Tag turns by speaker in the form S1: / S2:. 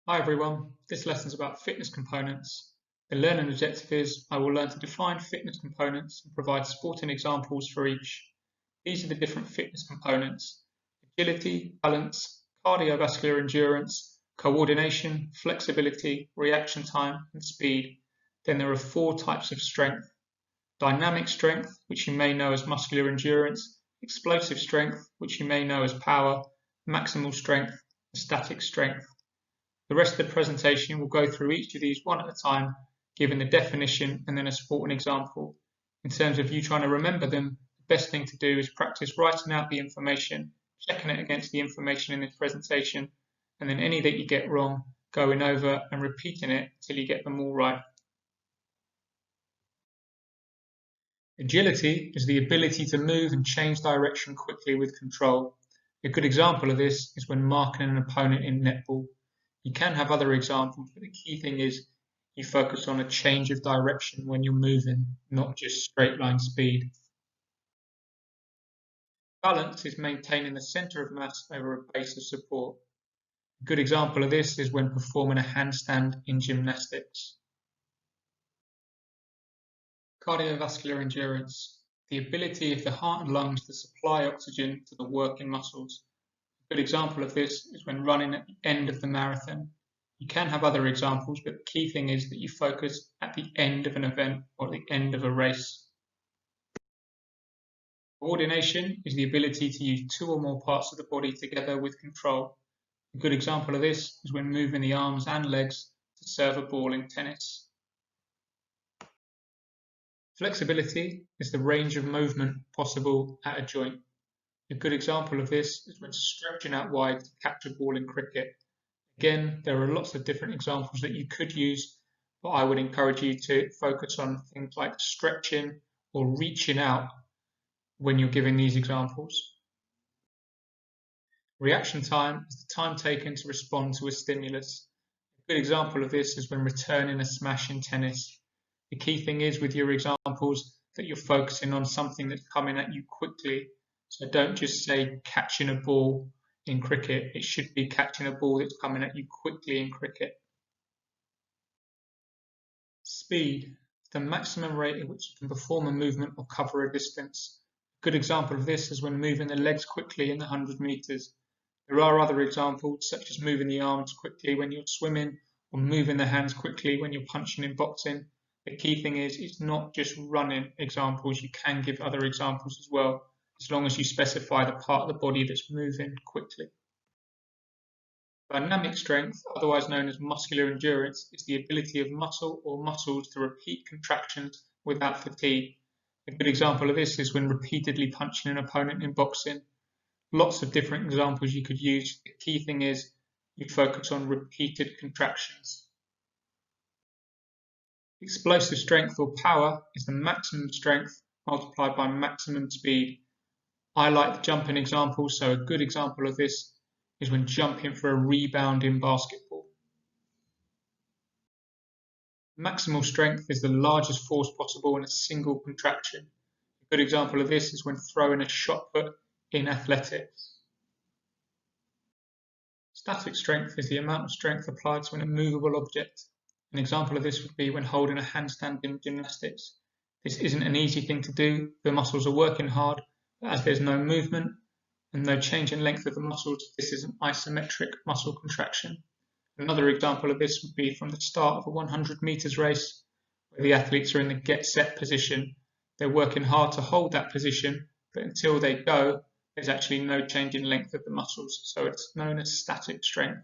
S1: Hi everyone, this lesson is about fitness components. The learning objective is I will learn to define fitness components and provide sporting examples for each. These are the different fitness components: agility, balance, cardiovascular endurance, coordination, flexibility, reaction time, and speed. Then there are 4 types of strength: dynamic strength, which you may know as muscular endurance, explosive strength, which you may know as power, maximal strength, and static strength. The rest of the presentation will go through each of these one at a time, giving the definition and then a sporting example. In terms of you trying to remember them, the best thing to do is practice writing out the information, checking it against the information in this presentation, and then any that you get wrong, going over and repeating it until you get them all right. Agility is the ability to move and change direction quickly with control. A good example of this is when marking an opponent in netball. You can have other examples, but the key thing is you focus on a change of direction when you're moving, not just straight line speed. Balance is maintaining the center of mass over a base of support. A good example of this is when performing a handstand in gymnastics. Cardiovascular endurance, the ability of the heart and lungs to supply oxygen to the working muscles. A good example of this is when running at the end of the marathon. You can have other examples, but the key thing is that you focus at the end of an event or the end of a race. Coordination is the ability to use 2 or more parts of the body together with control. A good example of this is when moving the arms and legs to serve a ball in tennis. Flexibility is the range of movement possible at a joint. A good example of this is when stretching out wide to catch a ball in cricket. Again, there are lots of different examples that you could use, but I would encourage you to focus on things like stretching or reaching out when you're giving these examples. Reaction time is the time taken to respond to a stimulus. A good example of this is when returning a smash in tennis. The key thing is with your examples that you're focusing on something that's coming at you quickly. So don't just say catching a ball in cricket. It should be catching a ball that's coming at you quickly in cricket. Speed is the maximum rate at which you can perform a movement or cover a distance. A good example of this is when moving the legs quickly in the 100 meters. There are other examples such as moving the arms quickly when you're swimming or moving the hands quickly when you're punching in boxing. The key thing is it's not just running examples. You can give other examples as well, as long as you specify the part of the body that's moving quickly. Dynamic strength, otherwise known as muscular endurance, is the ability of muscle or muscles to repeat contractions without fatigue. A good example of this is when repeatedly punching an opponent in boxing. Lots of different examples you could use. The key thing is you focus on repeated contractions. Explosive strength or power is the maximum strength multiplied by maximum speed. I like the jumping example, so a good example of this is when jumping for a rebound in basketball. Maximal strength is the largest force possible in a single contraction. A good example of this is when throwing a shot put in athletics. Static strength is the amount of strength applied to an immovable object. An example of this would be when holding a handstand in gymnastics. This isn't an easy thing to do. The muscles are working hard, but as there's no movement and no change in length of the muscles, this is an isometric muscle contraction. Another example of this would be from the start of a 100 meters race, where the athletes are in the get set position. They're working hard to hold that position, but until they go, there's actually no change in length of the muscles, so it's known as static strength.